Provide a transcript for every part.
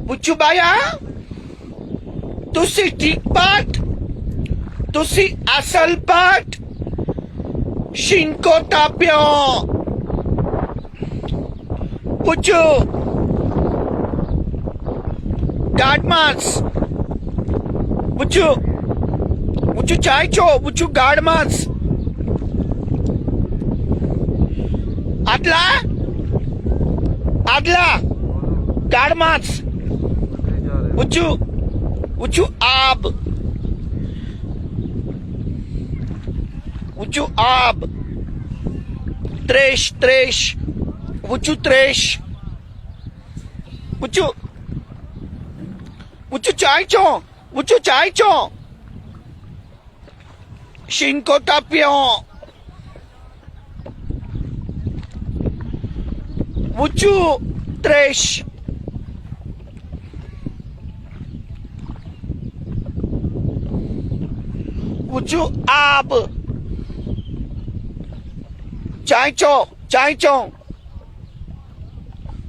Buccu Baya, ਤੁਸੀਂ ਠੀਕ ਪਾਟ, ਤੁਸੀਂ ਅਸਲ ਪਾਟ, Shinko Tapio, Buccu, Gadmas, Buccu Chaicho, Buccu Gadmas, Adla, Gadmas, Buccu Ab, Buccu Ab, Tresh, Buccu Tresh, Buccu Chaicho, Shinko Tapio, Buccu Tresh, Buccu Ab, Chaicho,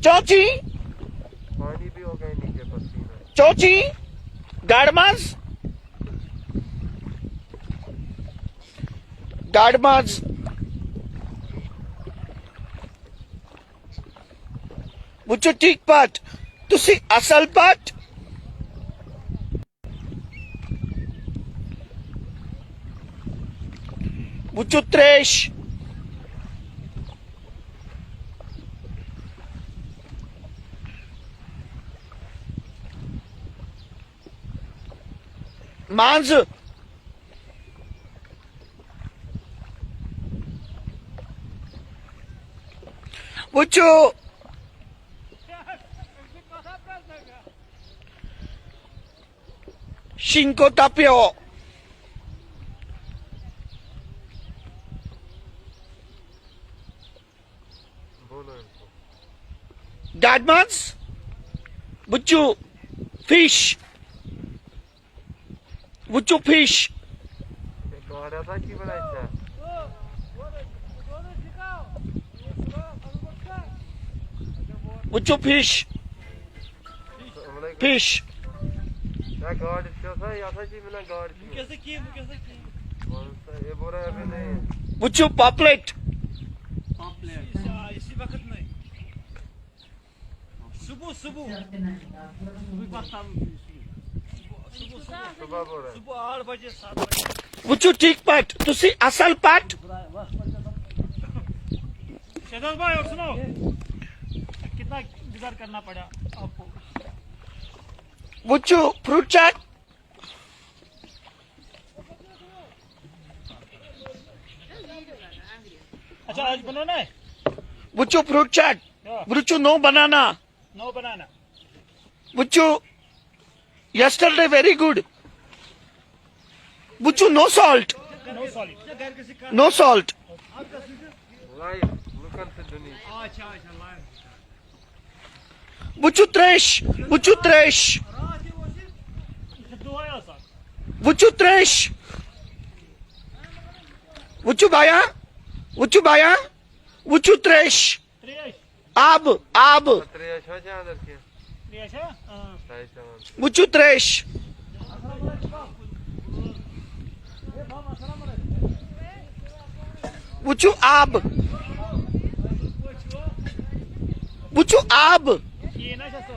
Chochi, पानी भी हो गए नीचे पसीना Chochi, Gadmas, Buccu ठीक पाट, ਤੁਸੀਂ ਅਸਲ ਪਾਟ, Buccu Tresh, Manz, Buccu Shinko Tapio, बोलो इनको Gadmans, Buccu Fish, Buccu Fish, एक गाड़ा था की बनाया Buccu Fish, Fish, क्या गाड़ इच्छा था या था जी मैंने गाड़ कैसे की कौन सा ये बोल रहा है अभी नहीं Buccu Poplet, इसी वक्त नहीं सुबह सुबह बोल रहा है 8 बजे 7 बजे Buccu ठीक पाट, ਤੁਸੀਂ ਅਸਲ ਪਾਟ, शहजाद भाई और सुनो कितना इंतजार करना पड़ा आपको Buccu Fruit Chat, अच्छा आज बनाना है Buccu Fruit Chat, Buccu no banana, no banana Buccu yesterday very good, Buccu no salt, no solid no salt, लाइव लुकन से दुनिया अच्छा लाइन Buccu Tresh, रात ये वो सिर्फ दुआया सा Buccu Tresh, Buccu Baya, Buccu Tresh, त्रियश Ab, तेरे अच्छा क्या अंदर किया त्रियश है हां सही सामान Buccu Tresh, Buccu Ab, ये ना जसो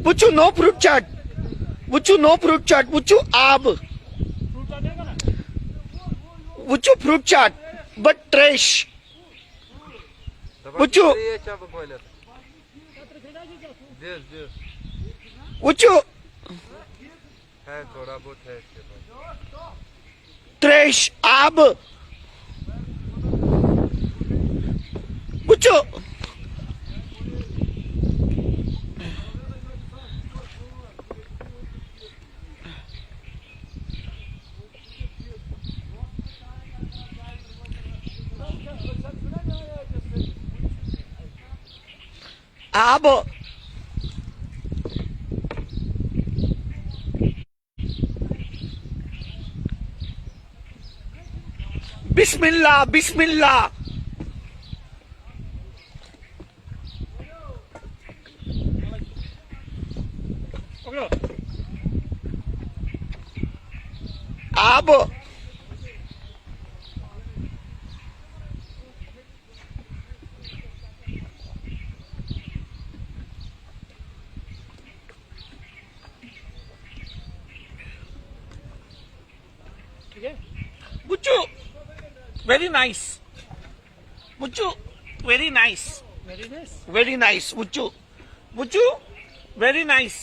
Buccu no fruit chat, Buccu Ab, fruit आ देगा ना Buccu fruit chat, but Tresh, Buccu, ये अच्छा बकोले दिस Buccu है थोड़ा बहुत है इसके पास Tresh, Ab, Buccu, Ab, बिस्मिल्लाह बिस्मिल्लाह अब ठीक है बुच्चू वेरी नाइस बुच्चू very nice very nice very nice बुच्चू बुच्चू very nice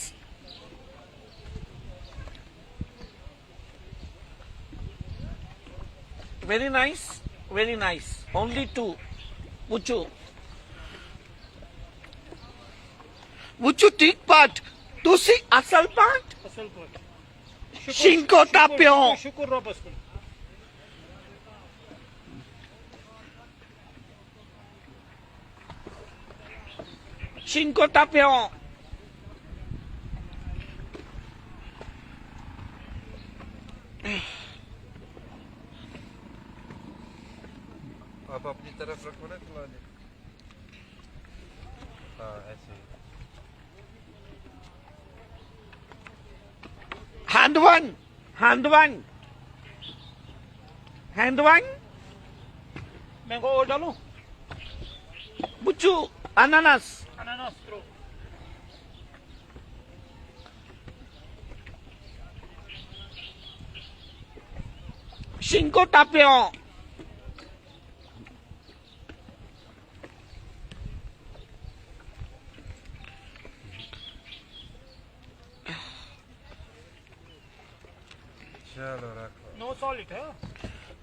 very nice only two बुच्चू बुच्चू ठीक पाठ तुसी असल पाठ असल पर Cinco tapion. शुक्र रबस पर Cinco tapion. आप अपनी तरफ रखो ना खुला दे। हाँ ऐसे ही। Hand one. मैंगो और डालूं बुच्चू अनानास अनानास थ्रो Cinco tapion. चलो रखो। नो सॉलिड है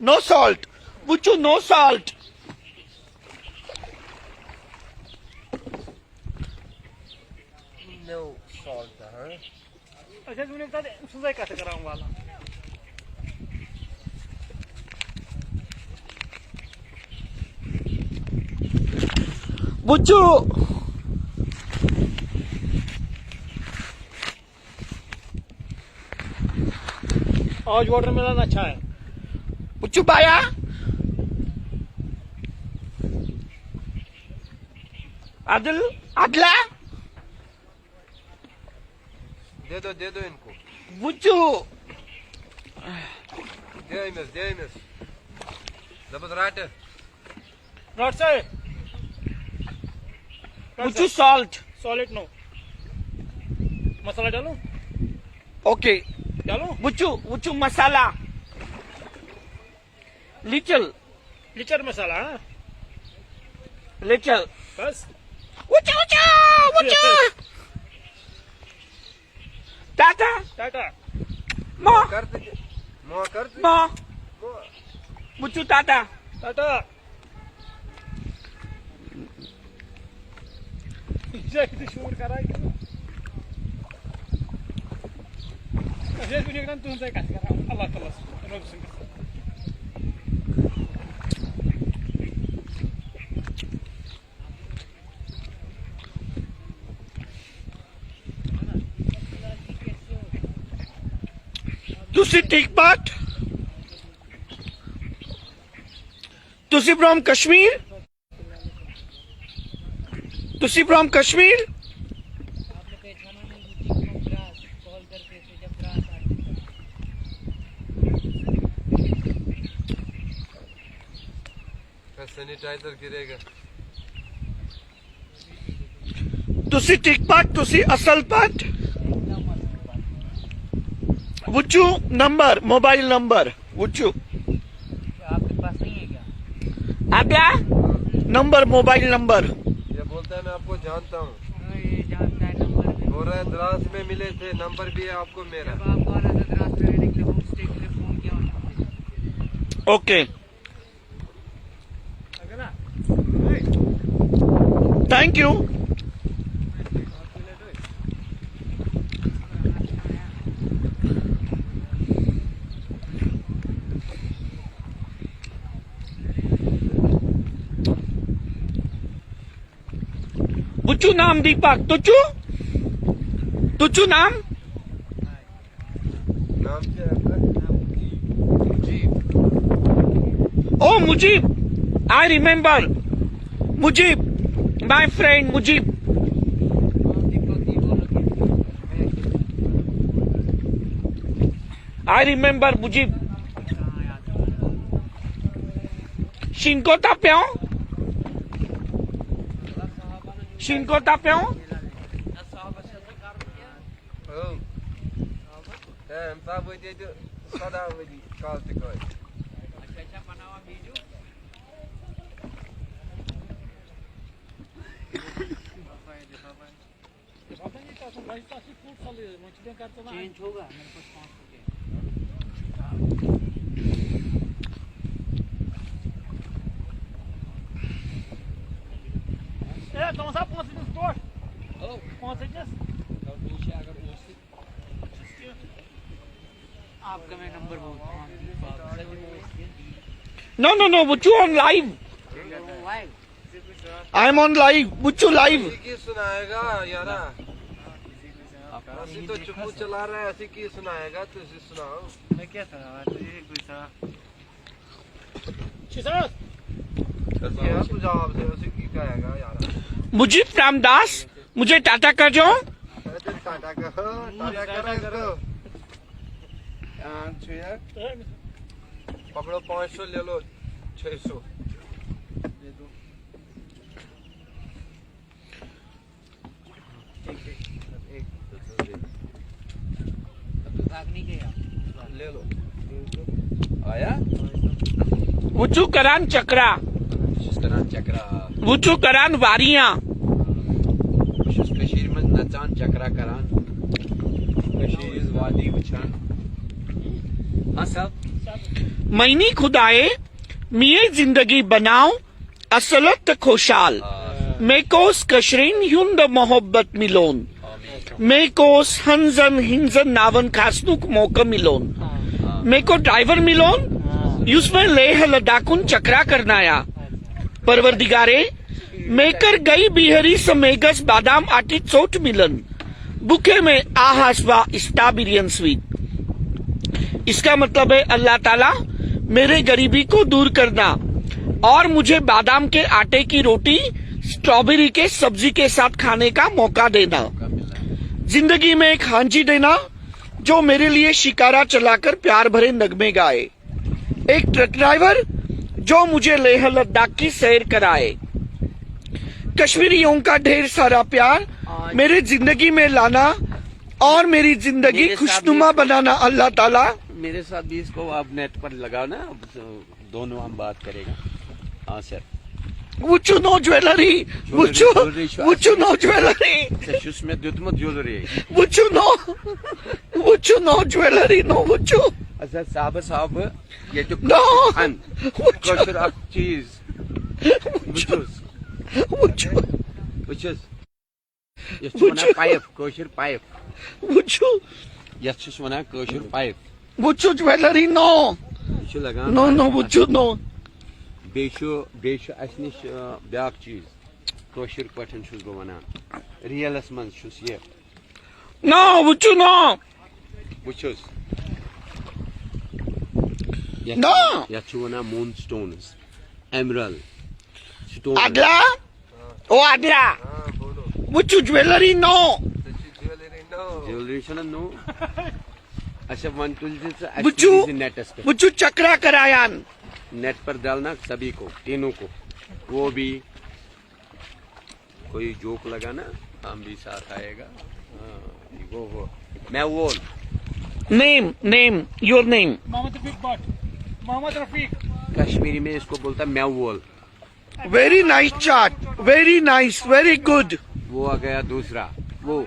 No salt. Buchu, no salt. No salt हाँ। अच्छा तुमने बता दे सुजाई कैसे कराऊं वाला Buchu. आज वाटरमेलन अच्छा है Buchu baya. Adla. दे दो इनको। Buchu. दे इमस। जबरदस्त राइट है। नॉट से Buchu salt. सॉलिड नो मसाला डालूं Okay. डालूं Buchu masala. Little. लिचर मसाला हाँ Little. बस Buchu. Tata. टाटा More. कर दे। मुँह कर दे। More. मुँह। Buchu tata. टाटा किती शूट करायचं असे तुम्ही एकदम तुमचं काय करा अल्लाह ताला रोज संग Tusi take part. Tusi from Kashmir. Tusi from Kashmir. आपने पहचाना नहीं बुटीक को ग्रास कॉल करके से जब ग्रास आते फिर सैनिटाइजर गिरेगा। Tusi take part. Tusi asal part. Buchu number, mobile number. Buchu. आपके पास नहीं है क्या Abya number, mobile number. ये बोलता है मैं आपको जानता हूँ। हाँ, ये जानता है नंबर भी बोल रहा है द्रास में मिले थे नंबर भी है आपको मेरा। जब आपको आ रहा था रात में मैंने होम स्टे के लिए फोन किया उन्होंने Okay. अगर ना Thank you. Buchu naam Deepak. Tuchu naam? नाम क्या है आपका? Mujib. Oh, Mujib. I remember. Mujib. My friend Mujib. Deepak ji बोलो I remember Mujib. Shinko tapyo? Shinko tapyo? Oh. Sabe de sada de kaldı koy. अच्छा बनावा बीजू चेंज होगा मेरे पास 500 के Então sabe como se diz? ओ Como se diz? तो दूसरे अगर उससे आपका मैं नंबर बोलता हूँ No, Buchu on live. I'm on live. Buchu live. की सुनाएगा यारा ऐसी तो चुप्पू चला रहा है ऐसी की सुनाएगा तो इसे सुनाओ मैं क्या सुनाऊं तुझे कोई सुना Jesus! यार तू जवाब दे ऐसी की कहेगा यारा मुझे रामदास मुझे टाटा कर जाओ तेरे टाटा कर इसको पकड़ो 500 ले लो 600 दे दो एक अब तो भाग नहीं गया ले लो 300 आया बुचू करान चक्रा Şustaran çakra. बुचू करान वारियां Şus Kaşirimiz naçan çakra karan. Kaşiriz vadi bıçan. हाँ साहब मैनी खुदाए मिये जिंदगी बनाओ असलत खुशाल मेकोस कशरीन युंद मोहब्बत मिलोन मेकोस हंजन हिंजन नावन खासनुक मौका मिलोन मेको ड्राइवर मिलोन उसमें लेह लद्दाखुन चक्रा करनाया परवरदिगारे मेकर गई बिहरी समेगस बादाम आटी चोट मिलन बुके में आहासवा स्टाबिरियन स्वीट इसका मतलब है अल्लाह ताला मेरे गरीबी को दूर करना और मुझे बादाम के आटे की रोटी स्ट्रॉबेरी के सब्जी के साथ खाने का मौका देना जिंदगी में एक हांजी देना जो मेरे लिए शिकारा चलाकर प्यार भरे नगमे गाए एक ट्रक ड्राइवर जो मुझे लेह लद्दाख की सैर कराए कश्मीरियों का ढेर सारा प्यार मेरे जिंदगी में लाना और मेरी जिंदगी खुशनुमा बनाना अल्लाह ताला मेरे साथ भी इसको आप नेट पर लगाओ ना दोनों हम बात करेगा हाँ sir Wuchu no jewelry. Wuchu no jewelry. Şus में dütmut jewelry. Wuchu no jewelry. No wuchu. अच्छा साहब ये तो No. कशर आप चीज Wuchu. ये सुना पाइप कशर पाइप Wuchu. ये सुना कशर pipe Wuchu jewelry no. şu लगा No wuchu no. बेशु असनिश ब्याक चीज कशर पठन छुस बो वनान रियलस मन छुस ये No wuchu no. वुचुस No. या वना moon stones emerald stone Adla. Oh Adla. हाँ बोलो Wuchu jewelry no. Jewellery no jewellery छना नो अच्छा वन तुलजे Wuchu. नेटस पे Wuchu चक्रा करायान. नेट पर डालना सभी को तीनों को वो भी कोई जोक लगाना हम भी साथ आएगा वो मैं वो Name. Your name. Mohammed Rafiq Bhatt. Mohammed Rafiq. Kashmiri में इसको बोलता मैं वोल Very nice chart. Very nice. Very good. वो आ गया दूसरा वो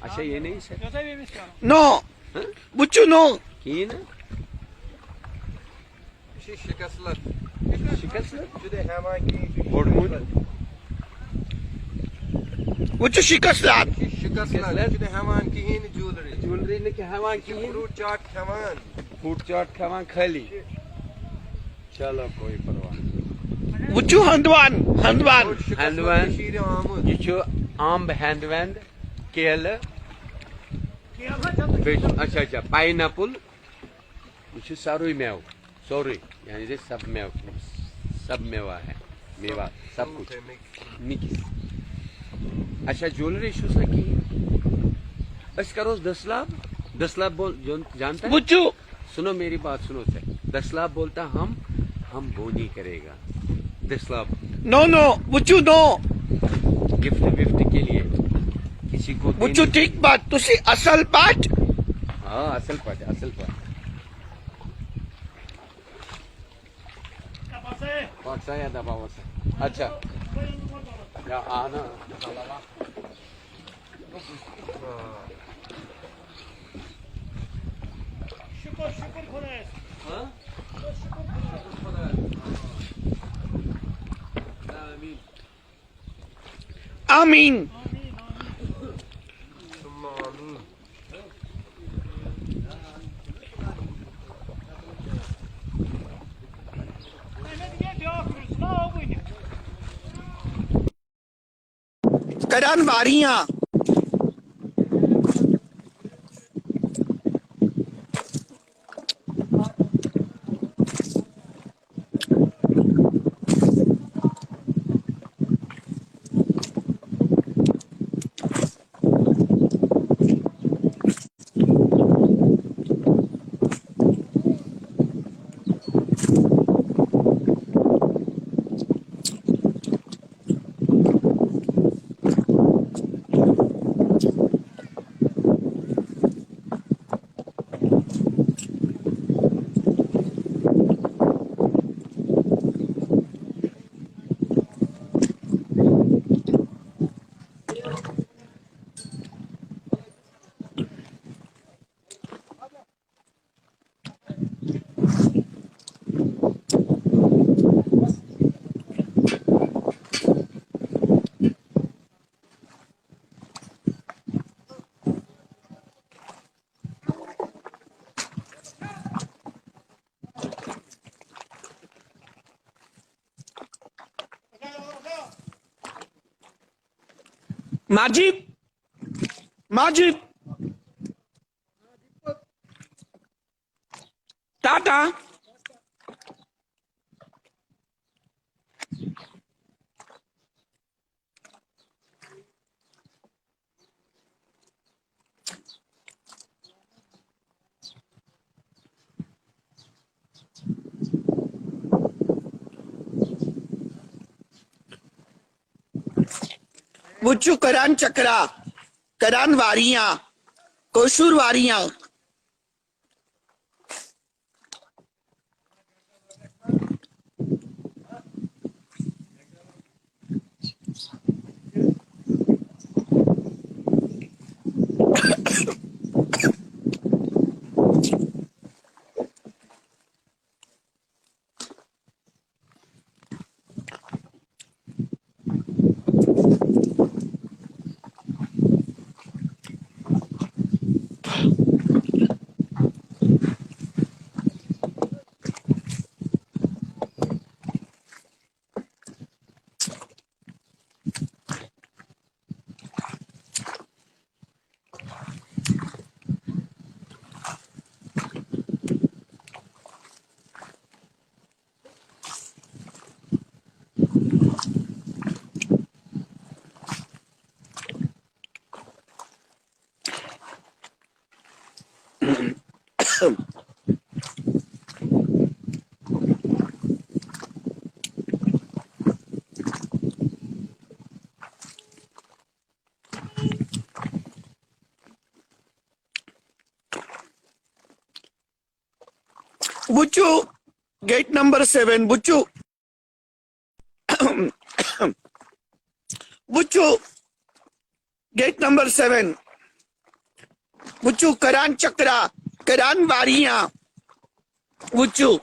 अच्छा ये नहीं sir Eu sei mesmo esse cara. No. हाँ? Wuchu no. की ना शिकसलत शिकस्त जुदे हेमा की बोडमून Wuchu shikaslan. शिकसलत जुदे हेमा की ही ज्वेलरी ज्वेलरी ने क्या हवा की फ्रूट चाट हेमान फूड चाट खावा खाली चलो कोई परवाह नहीं Wuchu Handwan. हंदवन शीर आमद ये जो आम हैंडवैंड केल अच्छा पाइनएप्पल ये सारू मेव सॉरी यानी ये सब मेवा है मेवा सब कुछ मिक्स अच्छा ज्वेलरी शुस की बस करो 10 लाख बोल जो जानता है Wuchu. सुनो मेरी बात सुनो सर 10 लाख बोलता हम हम वो नहीं करेगा दिसला No, no, Buchu, no. Gift विफ्ट के लिए किसी को Buchu, ठीक बात. तुसी असल बात. हाँ असल पाट क्या बात है पाट सा या दबाव सा अच्छा या आना शुक्र शुक्र खुदा हाँ Amin. Mehmet niye devam ediyorsun ha bu ne? Karan वारियां. Majib. Majib. Tata. बुच्चू करान चक्रा. करान वारियां. कोशूर वारियां. बुच्चू गेट नंबर 7. बुच्चू. बुच्चू गेट नंबर 7. बुच्चू करान चक्रा. करान वारियां. बुच्चू.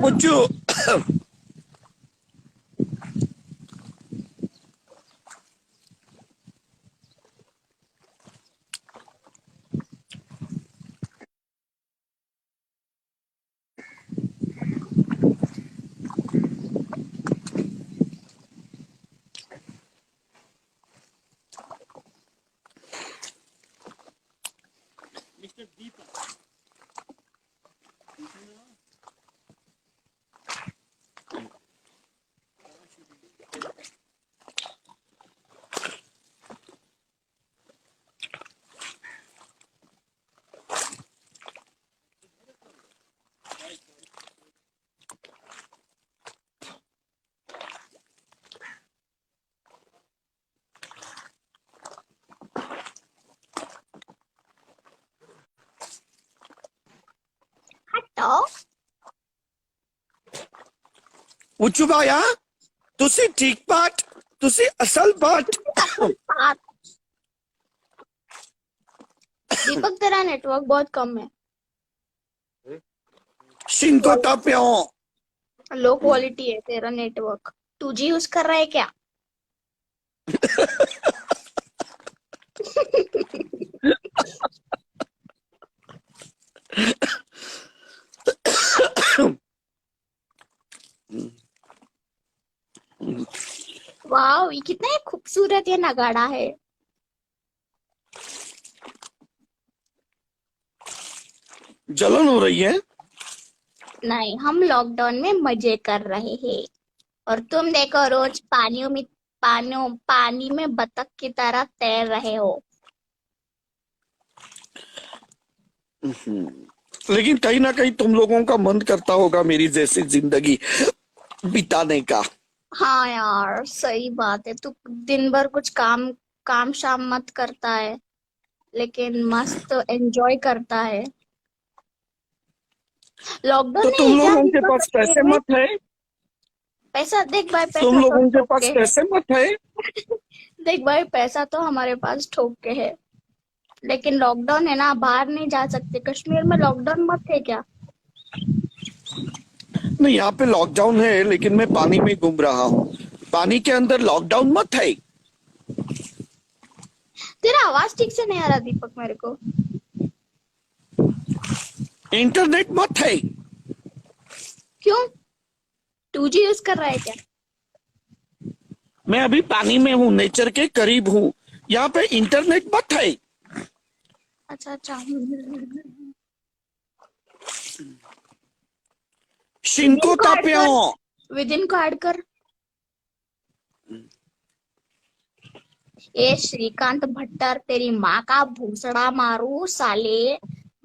पुच्चू मिस्टर दीपक पुच्चू भाया तुसी ठीक बात तुसी असल बात दीपक तेरा नेटवर्क बहुत कम है, शिनको ताप्यो लो क्वालिटी है तेरा नेटवर्क। 2G यूज कर रहा है क्या? वाह, ये कितना खूबसूरत ये नगाड़ा है। जलन हो रही है। नहीं, हम लॉकडाउन में मजे कर रहे हैं और तुम देखो रोज पानी में बतख की तरह तैर रहे हो। लेकिन कहीं ना कहीं तुम लोगों का मन करता होगा मेरी जैसी जिंदगी बिताने का। हाँ यार, सही बात है। तू दिन भर कुछ काम शाम मत करता है, लेकिन मस्त एंजॉय करता है। लॉकडाउन तो में तुम एग्जाम लोगों के पास पैसे मत है? पैसा देख भाई, पैसा तुम लोगों तो के ठोक पास के है। पैसे मत है? देख भाई, पैसा तो हमारे पास ठोक के है, लेकिन लॉकडाउन है ना, बाहर नहीं जा सकते। कश्मीर में लॉकडाउन मत है क्या? नहीं, यहाँ पे लॉकडाउन है लेकिन मैं पानी में घूम रहा हूँ। पानी के अंदर लॉकडाउन मत है। तेरा आवाज ठीक से नहीं आ रहा दीपक मेरे को। इंटरनेट मत है। क्यों? 2G यूज कर रहा है क्या? मैं अभी पानी में हूँ, नेचर के करीब हूँ। यहाँ पे इंटरनेट मत है। अच्छा अच्छा। शिनको ताप्यो विदिन को ऐड कर। ए श्रीकांत भट्टर, तेरी माँ का भूसड़ा मारू साले,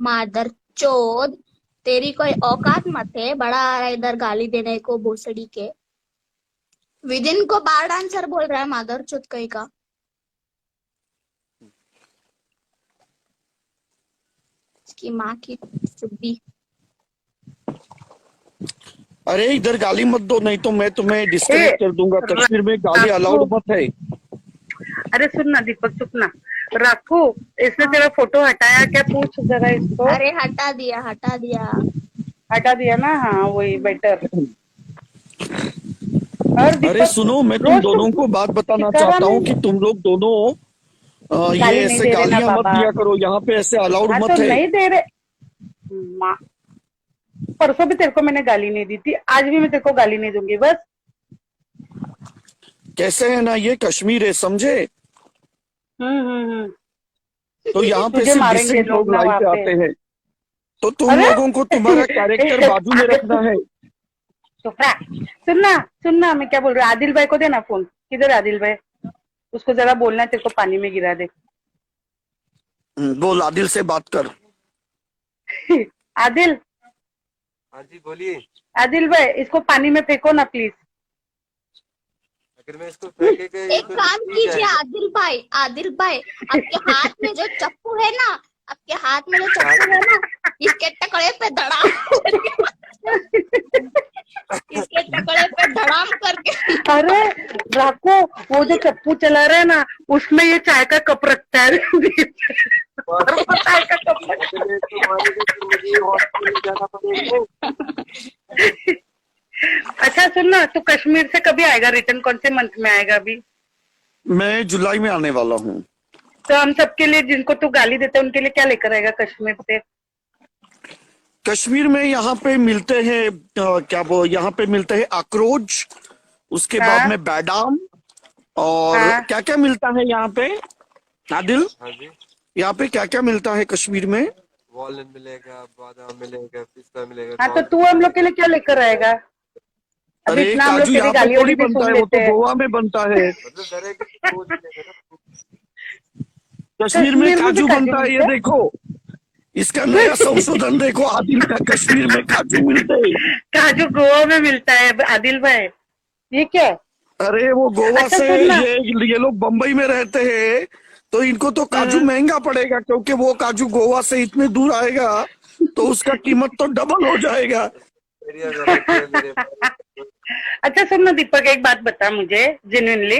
मादर चोद। तेरी कोई औकात मत है, बड़ा आ रहा है इधर गाली देने को भूसड़ी के। विदिन को बार डांसर बोल रहा है, मादर चोद कहीं का। इसकी माँ की चुप्पी। अरे इधर गाली मत दो, नहीं तो मैं तुम्हें डिस्कनेक्ट कर दूंगा। कश्मीर में गाली अलाउड मत है। अरे सुन ना दीपक, चुप ना। राखू, इसने तेरा फोटो हटाया क्या? पूछ जरा इसको। अरे हटा दिया हटा दिया। हटा दिया ना? हाँ वही बेटर। और अरे दीपक, सुनो, मैं तुम रोज दोनों को बात बताना कितना चाहता हूँ में- कि तुम लोग दोनों ये गाली नहीं ऐसे दे रहे ना गालियां मत बाबा। दिया करो। यहाँ पे ऐसे अलाउड हाँ मत तो है। नहीं दे रहे। परसों भी तेरे को मैंने गाली नहीं दी थी, आज भी मैं तेरे को गाली नहीं दूंगी बस। कैसे है ना, ये कश्मीर है, समझे? हम्म। तो यहाँ पे तुझे सिर्फ मारेंगे डिसेंट लोग लोग ना लाइव वहाँ पे पे। आते हैं। तो तुम अरे! लोगों को तुम्हारा कैरेक्टर बाजू में रखना है। चुपरा। सुनना मैं क्या बोल रहा हूँ। आदिल भाई को देना फोन। किधर आदिल भाई? उसको जरा बोलना तेरे को पानी में गिरा दे। बोल, आदिल से बात कर। आदिल, हाँ जी बोलिए। आदिल भाई इसको पानी में फेंको ना प्लीज। अगर मैं इसको फेंके गई एक काम कीजिए आदिल भाई, आपके हाथ में जो चप्पू है ना, इसके टकड़े पे धड़ाम करके। अरे राको, वो जो चप्पू चला रहा है ना, उसमें ये चाय का कप रखता है। चाय का कप मुझे हॉस्पिटल जाना पड़ेगा। अच्छा सुन ना, तू कश्मीर से कभी आएगा? रिटर्न कौन से मंथ में आएगा अभी? मैं जुलाई में आने वाला हूँ। तो हम सबके लिए, जिनको तू गाली देता है, उनके लिए क्या लेकर आएगा कश्मीर से? कश्मीर में यहाँ पे मिलते हैं क्या वो यहाँ पे मिलते हैं अखरोट, उसके हाँ? बाद में बादाम और हाँ? क्या क्या मिलता है यहाँ पे आदिल? हाँ जी, यहाँ पे क्या क्या मिलता है कश्मीर में? वॉलनट मिलेगा, बादाम मिलेगा, पिस्ता मिलेगा। हाँ, तो तू हम लोग के लिए क्या लेकर आएगा? अभी अरे इतना हम लोग काजू तेरी यहाँ पे गाली थोड़ी वाली भी बनता सुन है, वो लेते तो हैं। गोवा में बनता है। मतलब डायरेक्ट वो मिलेगा ना। कश्मीर में कश्मीर में काजू भी काजू बनता है, ये मिलते हैं? देखो इसका नया संशोधन देखो आदिल का, कश्मीर में काजू मिलते हैं। काजू गोवा में मिलता है आदिल भाई, ये क्या है? अरे वो गोवा अच्छा, से सुन ना। ये लोग बम्बई में रहते हैं तो इनको तो काजू महंगा पड़ेगा, क्योंकि वो काजू गोवा से इतने दूर आएगा तो उसका कीमत तो डबल हो जाएगा। एरिया वेराइटी है मेरे पास। अच्छा सुन ना दीपक, एक बात बता मुझे जेन्युइनली,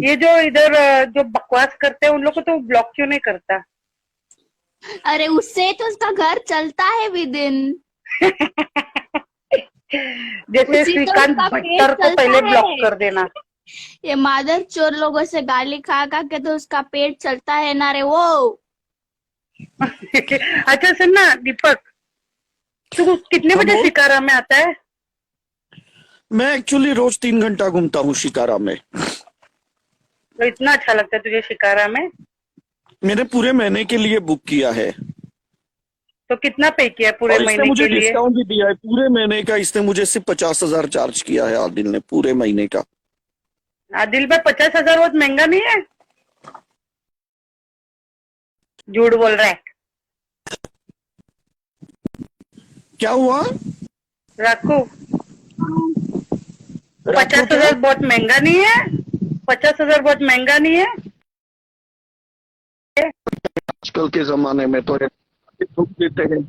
ये जो इधर जो बकवास करते हैं उन लोग को तो ब्लॉक क्यों नहीं करता? अरे उससे तो उसका घर चलता है विद इन। जैसे उसी तो श्रीकांत उसका भट्टर पेट को पहले चलता ब्लॉक है। कर देना। ये मादर चोर लोगों से गाली खा खा के तो उसका पेट चलता है ना रे वो। अच्छा सुन ना दीपक, तू कितने हाँ, बजे बोल। शिकारा में आता है? मैं एक्चुअली रोज 3 घंटा घूमता हूँ शिकारा में। तो इतना अच्छा लगता है तुझे शिकारा में? मैंने पूरे महीने के लिए बुक किया है तो कितना पे किया पूरे और इसने महीने मुझे के लिए? डिस्काउंट भी दिया है पूरे महीने का। इसने मुझे सिर्फ 50,000 चार्ज किया है आदिल ने पूरे महीने का। आदिल भाई 50,000 बहुत महंगा नहीं है? झूठ बोल रहा है। क्या हुआ? राखू, राखू 50,000 बहुत महंगा नहीं है? 50,000 बहुत महंगा नहीं है? आजकल के जमाने में तो थूक देते हैं।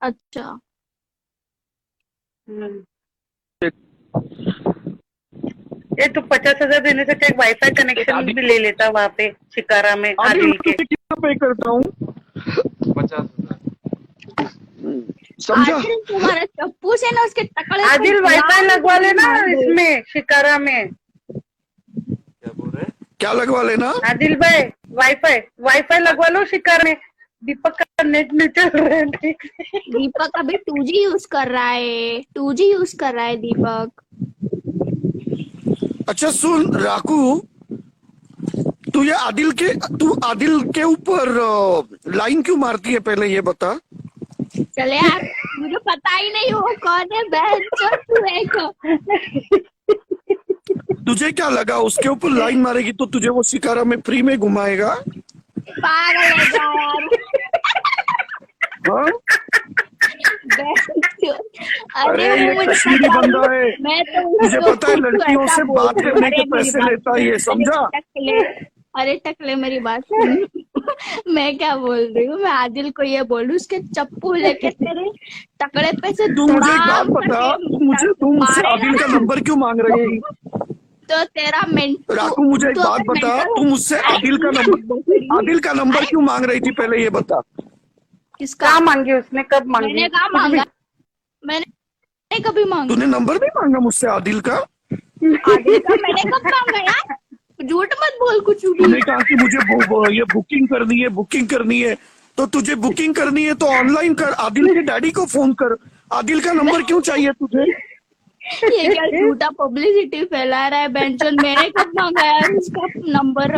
अच्छा, ये तो 50,000 देने से एक वाईफाई कनेक्शन भी ले लेता वहाँ पे शिकारा में आदिल आदिल मैं के। तुझे कितना पे करता हूँ 50,000। समझा? आदिल तुम्हारे चप्पू से ना उसके टकले पे आदिल वाईफाई लाल लगवा लेना मार दे। इसमें शिकारा में। क्या बोल रहे हैं? क्या लगवा लेना? आदिल भाई वाईफाई लगवा लो शिकारा में। दीपक का नेट नहीं चल रहा है ठीक से। दीपक अभी 2G यूज कर रहा है, 2G यूज कर रहा है दीपक। अच्छा सुन राकू, तू आदिल के ऊपर लाइन क्यों मारती है पहले ये बता। चले यार, मुझे पता ही नहीं वो कौन है, बहन चोद तू एक। तुझे क्या लगा उसके ऊपर लाइन मारेगी तो तुझे वो शिकारा में फ्री में घुमाएगा? पागल है क्या यार। हाँ? बहन चोद। अरे ये मुझे कश्मीरी पता बंदा नहीं। है, मैं तो तुझे उसको पता है लड़कियों ऐसा से बोल बात रही हूँ। करने के अरे मेरी पैसे बात लेता है ये, सुन। समझा? अरे टकले मेरी बात सुन। मैं क्या बोल रही हूँ, मैं आदिल को ये बोल रही हूँ उसके चप्पू लेके तेरे टकले पे से तू मुझे एक बात धड़ाम बता, करके तू मुझसे मारेगा आदिल का ना, नंबर क्यों मांग रही है? तो तेरा राकू मुझे एक बात बता, तू मुझसे आदिल का नंबर क्यों मांग रही थी पहले ये बता। किसका? कहाँ मांगी उसने, कब मांगी? मैंने कहा मांगा, मैंने कभी मांगा तूने नंबर नहीं मांगा मुझसे आदिल का? आदिल का? मैंने कब मांगा यार, झूठ मत बोल कुछ भी। तूने कहा कि मुझे ये बुकिंग करनी है तो तुझे बुकिंग करनी है तो ऑनलाइन कर, आदिल के डैडी को फोन कर। आदिल का नंबर क्यों चाहिए तुझे? ये क्या झूठा पब्लिसिटी फैला रहा है बेंचन। मैंने कब मांगा यार उसका नंबर?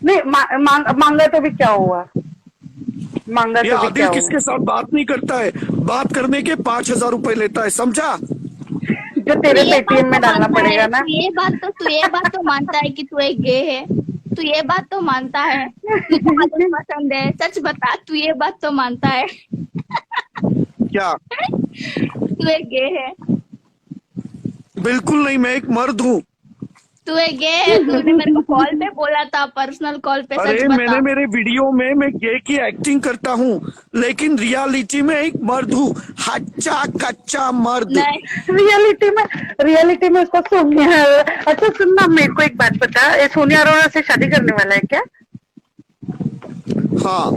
नहीं मांगा तो भी क्या हुआ? मांगा ये तो भी आदिल क्या किसके हुआ? साथ बात नहीं करता है, बात करने के 5,000 रुपए लेता है, समझा? जो तेरे ये पेटीएम में बात तो डालना मानता पड़ेगा है, ना। तू ये बात तो मानता है कि तू एक गे है। तू ये बात तो मानता है तुझे आदिल पसंद है। सच बता, तू ये बात तो मानता है क्या? तू एक गे है? बिल्कुल नहीं, मैं एक मर्द हूँ। तू एक गे है, तूने मेरे को कॉल पे बोला था, पर्सनल कॉल पे। सच अरे बता। मैंने मेरे वीडियो में मैं गे की एक्टिंग करता हूँ लेकिन रियलिटी में एक मर्द हूँ, हच्चा कच्चा मर्द। नहीं, रियलिटी में उसको सोनिया। अच्छा सुनना, मेरे को एक बात बता, ये सोनिया अरोड़ा से शादी करने वाला है क्या? हाँ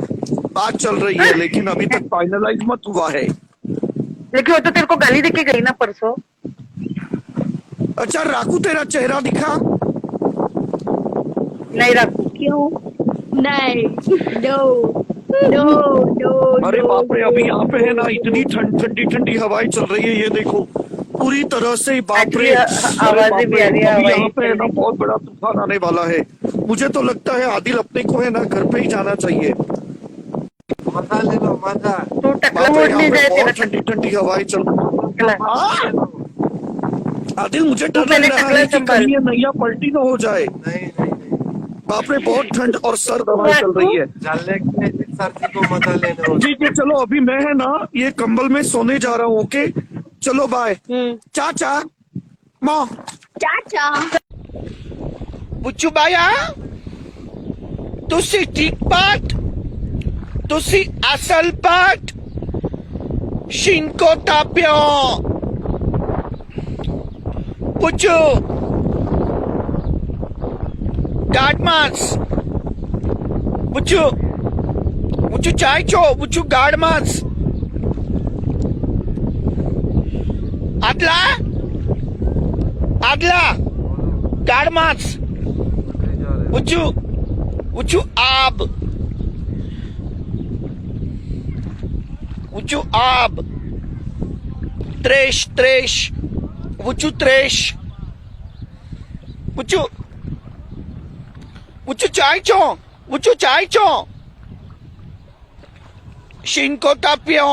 बात चल रही है लेकिन अभी तक फाइनलाइज मत हुआ है। लेकिन वो तो तेरे को गाली देके गई ना परसों। अच्छा राकू तेरा चेहरा दिखा? नहीं रखू। क्यों नहीं? No no no. अरे बाप रे, अभी यहाँ पे है ना इतनी ठंडी ठंडी हवाएं चल रही है, ये देखो पूरी तरह से। बाप रे, Actually, आवाजें भी आ रही है, अभी हवाएं यहाँ पे है चल ना रही। बहुत बड़ा तूफान आने वाला है। मुझे तो लगता है आदिल अपने को है ना घर पे ही जाना चाहिए। मजा ले लो मजा। तू टकला बाप रे, मोड़ यहाँ नहीं पे जाए तेरा बहुत ठंडी ठंडी हवाएं चल रही है। हाँ? आदिल मुझे डर पहले लग रहा टकला है कि संभाल। कहीं ये नैया पलटी ना हो जाए। नहीं नहीं नहीं, बाप रे, बहुत ठंड और सर्द हवाएं चल रही है। चलने के सर्दी को मजा लेने हो। ठीक है चलो, अभी मैं है ना ये कंबल में सोने जा रहा हूँ। ओके चलो बाय। चाचा माँ चाचा बुच्चू बाया, तुसी ठीक पाट, तुसी असल पाट, शिनको ताप्यो बुच्चू गाडमास, बुच्चू बुच्चू चाय चो, बुच्चू गाडमास, आदला आदला गाडमास, बुच्चू बुच्चू आब, बुच्चू आब, त्रेश त्रेश, बुच्चू त्रेश, बुच्चू बुच्चू चाय चो, बुच्चू चाय चो, शिनको ताप्यो,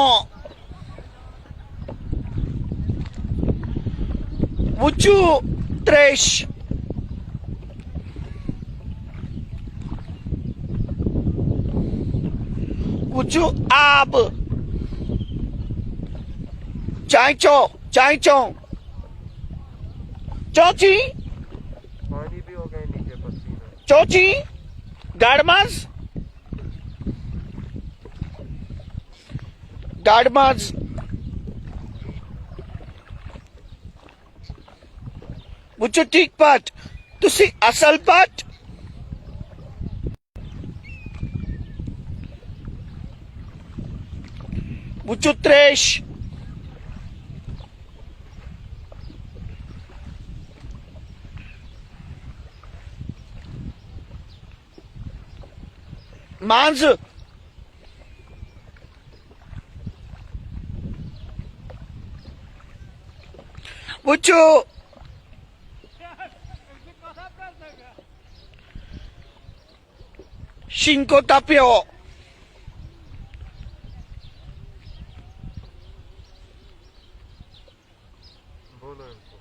बुच्चू त्रेश, बुच्चू आब, चाय चो चाय चो, चौची पानी भी हो गए नीचे पसीना। चौची गाडमाज गाडमाज, बुच्चू ठीक पाट, तुसी असल पाट, बुच्चू त्रेश, मांस, बुच्चू शिनको ताप्यो, बोलो इनको।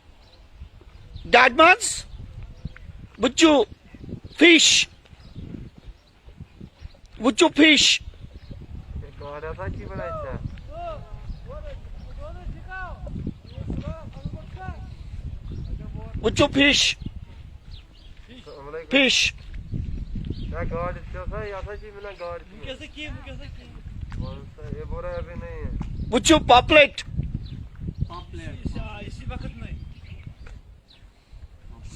गाडमास, बुच्चू फिश, बुच्चू फिश, एक और था की बनाया। बुच्चू फिश फिश, क्या गार्ड था या था जी मैंने गार्ड की। कैसे किए कैसे किए? कौन सा ये बोल रहा है अभी नहीं है। बुच्चू पॉपलेट, इसी वक्त नहीं,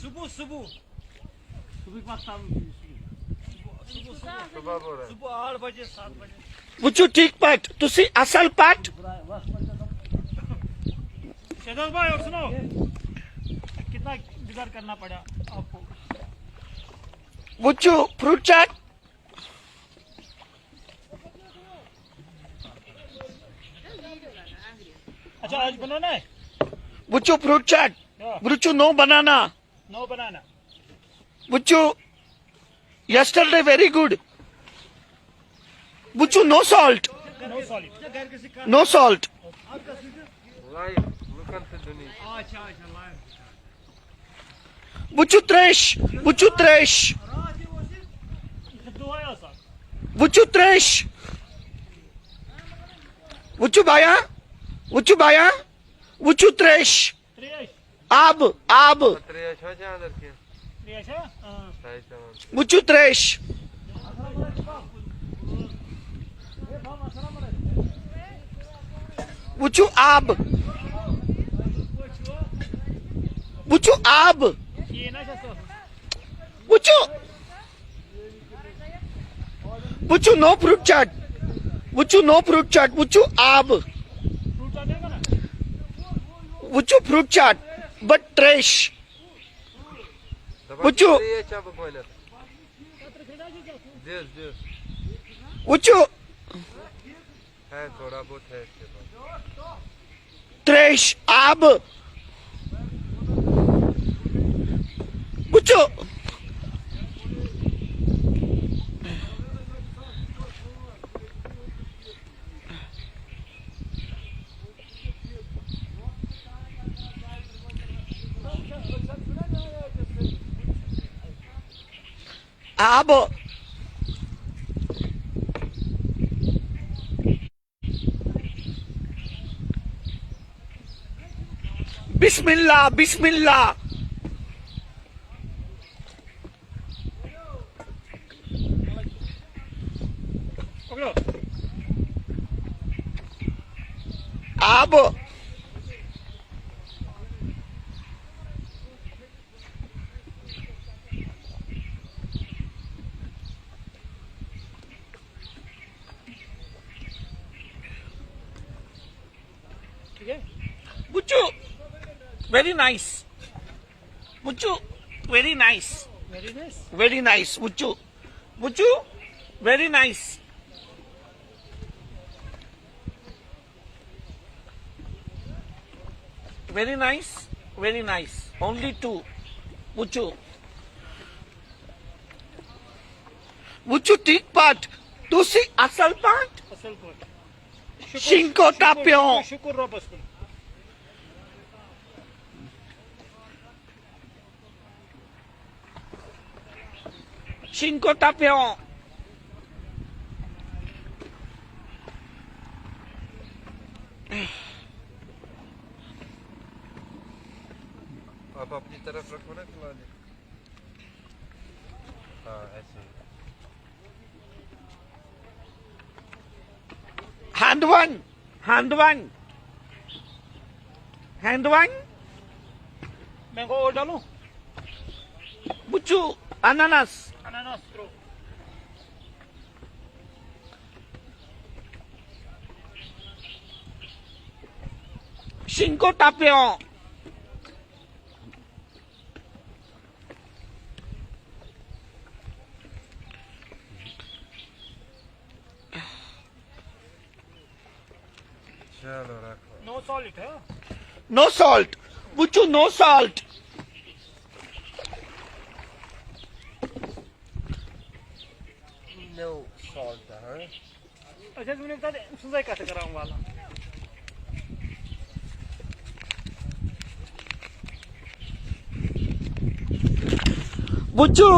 सुबह सुबह सुबह 5 सुबह बोल रहा है। सुबह 8 बजे 7 बजे। बुच्चू ठीक पाट, तुसी असल पाट, शहजाद भाई और सुनो, कितना इंतजार करना पड़ा आपको? बुच्चू फ्रूट चाट, अच्छा आज बनाना है? बुच्चू फ्रूट चाट, बुच्चू नो बनाना, नो बनाना। बुच्चू yesterday very good, बुच्चू no salt, no solid. No salt, लाइव लुकन से दुनी। अच्छा अच्छा लाइन। बुच्चू त्रेश, बुच्चू त्रेश, दो आया साहब। बुच्चू त्रेश, बुच्चू बाया, बुच्चू बाया, बुच्चू त्रेश, त्रेश आब आब, त्रिया छह चार अंदर के त्रेश है? हाँ। साइज सामान। बुच्चू त्रेश, बुच्चू आब, बुच्चू आब, ये ना जैसे बुच्चू बुच्चू नो फ्रूट चाट, बुच्चू नो फ्रूट चाट, बुच्चू आब, फ्रूट आ जाएगा ना? Buchu fruit chart, but trash. Buchu, ये क्या बकवास दिस Buchu, है थोड़ा बहुत है इसके पास trash, ab. Buchu. Ab. Bismillah, Bismillah. पकड़ो Ab. ठीक है Buchu, very nice. Buchu, very nice. Very nice Very nice, Buchu. Buchu, very nice. Very nice, very nice. Only two. Buchu. Buchu, thick part. Tusi asal part? असल coat Shinko tapyo. शुक्र रो बस कुल Shinko tapyo. आप अपनी तरफ रखो ना खिला दे हाँ ऐसे Hand one. Hand one. Hand one. Mango और डालूं Buchu, ananas. अनानास थ्रो Shinko tapyo. चलो रखो नो सॉलिड है No salt. Buchu, no salt. No salt हाँ अच्छा तुमने बता दे सुजाई कैसे कराऊं वाला Buchu,